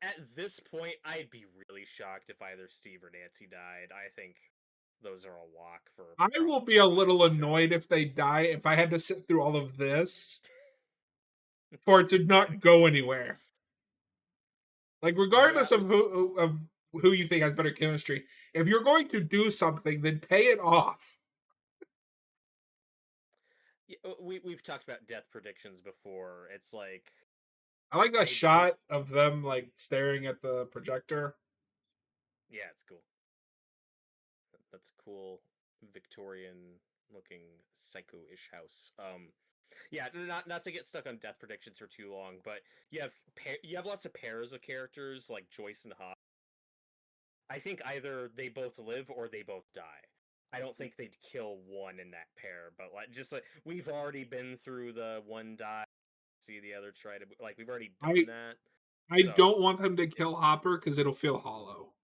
at this point, I'd be really shocked if either Steve or Nancy died. I think those are a lock for I will probably be a surviving little the show. annoyed if they die. If I had to sit through all of this, for it to not go anywhere. Like Yeah, regardless of who you think has better chemistry, if you're going to do something, then pay it off. we've talked about death predictions before. It's like I like that I do. shot of them like staring at the projector. Yeah, it's cool. That's a cool Victorian looking psycho-ish house. Yeah, not to get stuck on death predictions for too long, but you have lots of pairs of characters like Joyce and Hop. I think either they both live or they both die. I don't think they'd kill one in that pair, but like just like we've already been through the one die, see the other try to like we've already done I that. I don't So want them to yeah, kill Hopper because it'll feel hollow.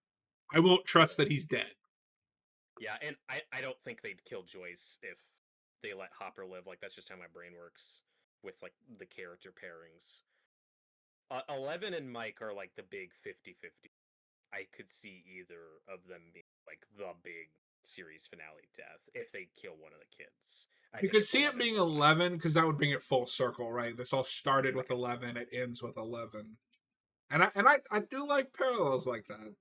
I won't trust sure. that he's dead. Yeah, and I don't think they'd kill Joyce if they let Hopper live. Like that's just how my brain works with like the character pairings. 11 and Mike are like the big 50-50. I could see either of them being like the big series finale death if they kill one of the kids. I You think could it's see it 11 being or Mike. 11 because that would bring it full circle, right? This all started with Right. 11, it ends with 11, and I do like parallels like that.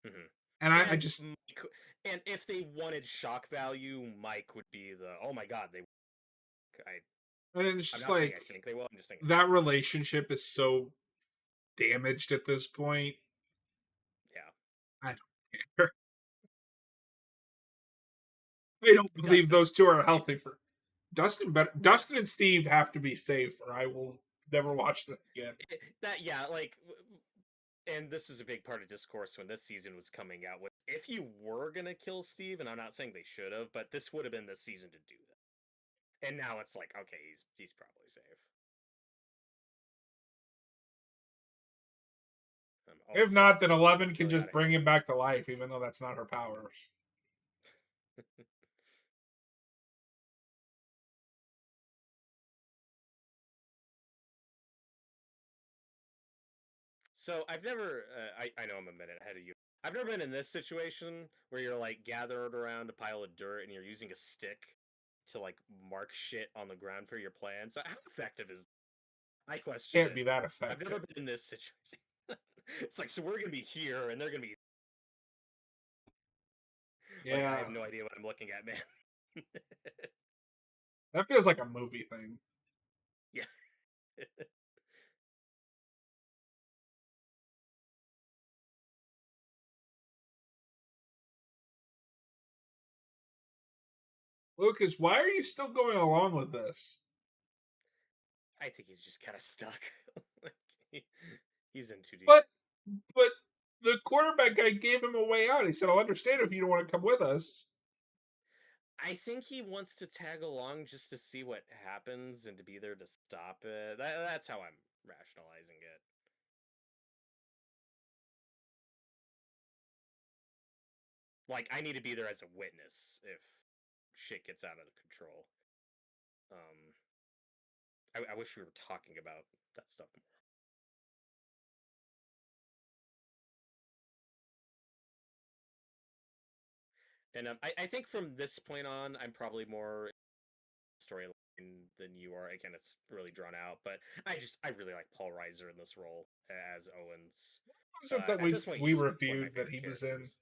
Hmm. And I And just Mike, and if they wanted shock value, Mike would be the oh my god they. I and it's I'm just not saying like I think they will. I'm just saying that relationship is so damaged at this point. yeah. I don't care. I don't believe Dustin those two and are Steve. healthy for Dustin. But Dustin and Steve have to be safe, or I will never watch them again. That yeah, like and this is a big part of discourse when this season was coming out was if you were gonna kill Steve, and I'm not saying they should have, but this would have been the season to do that. And now it's like, okay, he's probably safe. Oh If fuck, not, then this is 11 getting can really out just of bring hand. him back to life, even though that's not her powers. So I've never, I know I'm a minute ahead of you. I've never been in this situation where you're like gathered around a pile of dirt and you're using a stick to like mark shit on the ground for your plans. How effective is? I question Can't it. be that I've never effective. been in this situation. It's like so we're gonna be here and they're gonna be like I Yeah, have no idea what I'm looking at, man. that feels like a movie thing. Yeah. Lucas, why are you still going along with this? I think he's just kind of stuck. like, he, he's in too deep. But but the quarterback guy gave him a way out. He said, "I'll understand if you don't want to come with us." I think he wants to tag along just to see what happens and to be there to stop it. That's how I'm rationalizing it. Like, I need to be there as a witness if shit gets out of control. Um, I wish we were talking about that stuff more. And I think from this point on, I'm probably more storyline than you are. Again, it's really drawn out, but I really like Paul Reiser in this role as Owens. What was it that At this point, we he's one of my reviewed that favorite he was in? characters.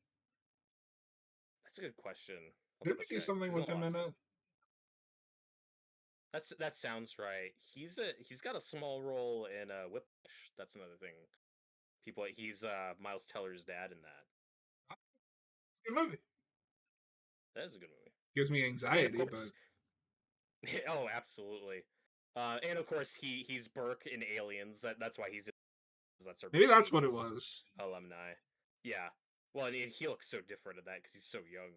That's a good question. I'll Did double we do check. something He's in with a him lot of in stuff. it? That sounds right. He's got a small role in Whiplash. That's another thing. People he's Miles Teller's dad in that. It's a good movie. That is a good movie. Gives me And of anxiety, but course, oh, absolutely. And of course he's Burke in Aliens. That's why he's in, that's our maybe big that's what it 80s was. alumni. Yeah. Well, and he looks so different in that because he's so young.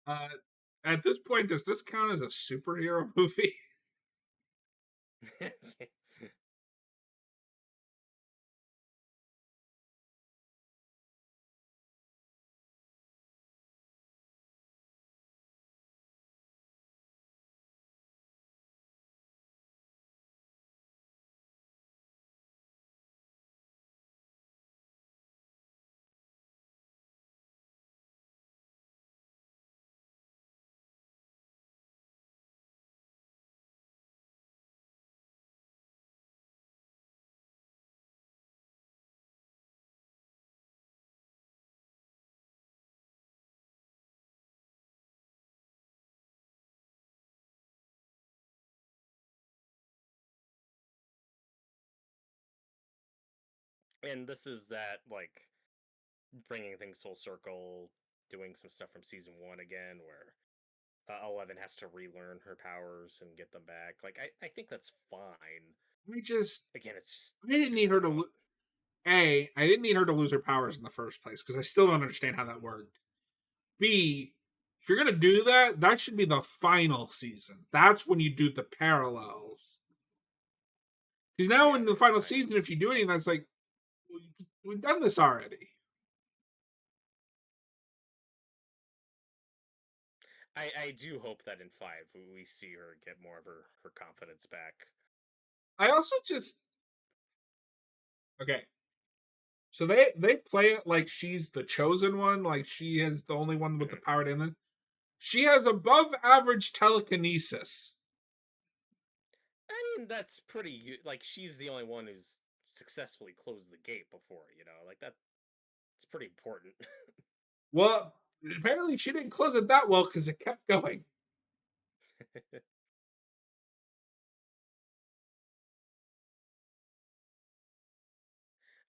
Uh, at this point, does this count as a superhero movie? And this is that like bringing things full circle, doing some stuff from season one again, where 11 has to relearn her powers and get them back. Like I think that's fine. I just Again, it's just I didn't too need her far to out. I didn't need her to lose her powers in the first place because I still don't understand how that worked. B, if you're gonna do that, that should be the final season. That's when you do the parallels. Because now Yeah, in the different final season, if timings. you do anything, that's like we've done this already. I do hope that in five we see her get more of her confidence back. I also just okay. So they play it like she's the chosen one, like she is the only one with the Mhm. power in it. She has above average telekinesis. I mean, that's pretty. Like, she's the only one who's successfully closed the gate before. Like that. It's pretty important. Well, apparently she didn't close it that well because it kept going.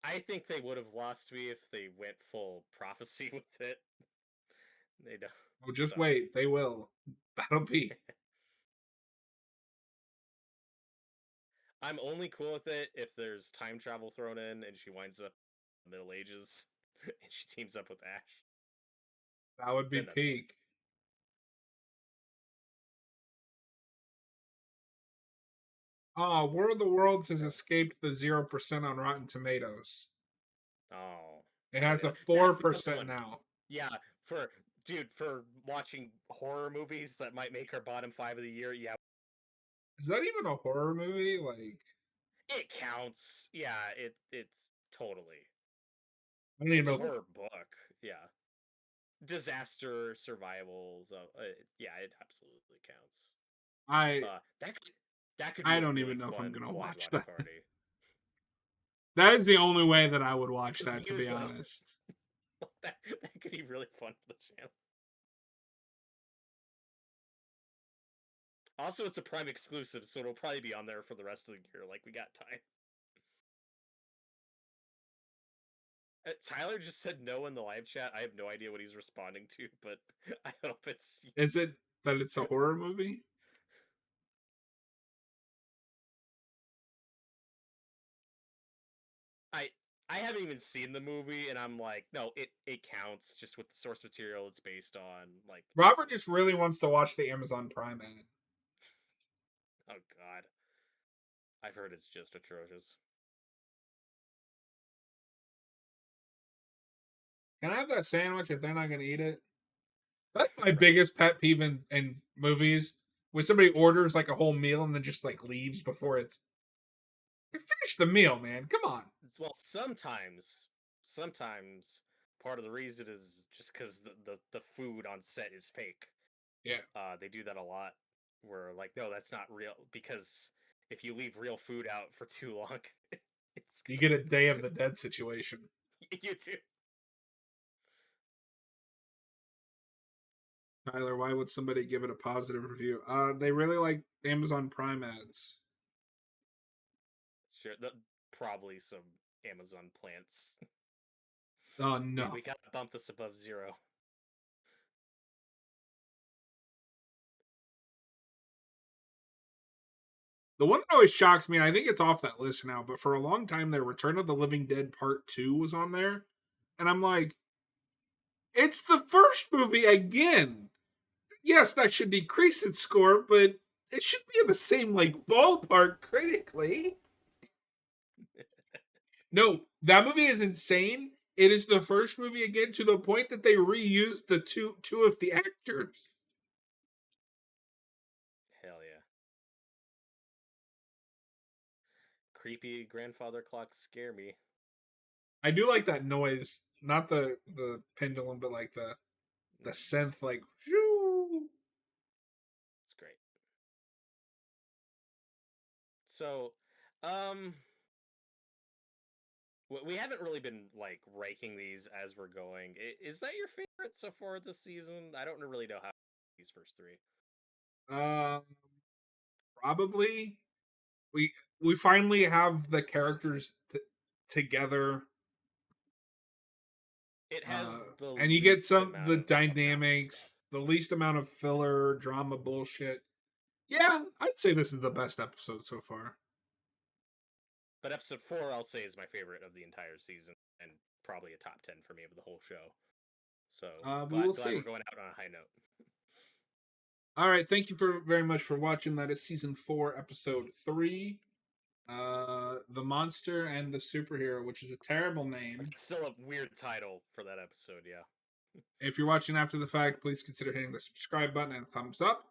I think they would have lost me if they went full prophecy with it. They don't. Oh, just So wait, they will. That'll be. I'm only cool with it if there's time travel thrown in and she winds up in the Middle Ages and she teams up with Ash. That would be Then that's fine. peak. Oh, War of the Worlds has So, escaped the 0% on Rotten Tomatoes. oh It hell has yeah, a that's the other 4% one. now. Yeah, for for watching horror movies that might make our bottom five of the year. Yeah, Is that even a horror movie? Like, it counts. Yeah, it's totally. I don't even It's a know. horror book. Yeah, disaster survival. So yeah, it absolutely counts. I That could be I a don't really even know if I'm fun gonna blind watch watch that. party. That is the only way that I would watch The that, to be views though, honest. that could be really fun for the channel. Also, it's a Prime exclusive, so it'll probably be on there for the rest of the year. Like we got time. Tyler just said no in the live chat. I have no idea what he's responding to, but I hope it's. Is it that it's a horror movie? I I haven't even seen the movie, and I'm like, no, it counts just with the source material it's based on. Like, Robert just really wants to watch the Amazon Prime ad. oh god, I've heard it's just atrocious. Can I have that sandwich if they're not gonna eat it? That's my Right. biggest pet peeve in movies. When somebody orders like a whole meal and then just like leaves before it's finish the meal, man. Come on. Well, sometimes part of the reason is just because the food on set is fake. Yeah. They do that a lot. Where like, no, that's not real because if you leave real food out for too long, it's You gonna get a Day of the Dead situation. you too. Tyler, why would somebody give it a positive review? They really like Amazon Prime ads. Sure, probably some Amazon plants. Oh we no. we gotta bump this above zero. The one that always shocks me, and I think it's off that list now, but for a long time there, Return of the Living Dead Part 2 was on there. And I'm like, it's the first movie again. Yes, that should decrease its score, but it should be in the same like ballpark critically. No, that movie is insane. It is the first movie again to the point that they reused the two of the actors. Hell yeah. Creepy grandfather clocks scare me. I do like that noise, not the pendulum, but like the Mm, synth, like phew. it's great. So, um, we haven't really been like ranking these as we're going. Is that your favorite so far this season? I don't really know how these first three. Um, probably we we finally have the characters together. It Uh, has the and you get least some amount the of unnecessary stuff. dynamics, the least amount of filler, drama bullshit. Yeah, I'd say this is the best episode so far. But episode 4, I'll say, is my favorite of the entire season, and probably a top 10 for me of the whole show. So We will glad we're see. going out on a high note. All right, thank you very much for watching. That is season 4, episode 3. The monster and the superhero, which is a terrible name. It's still a weird title for that episode, yeah. If you're watching after the fact, please consider hitting the subscribe button and thumbs up.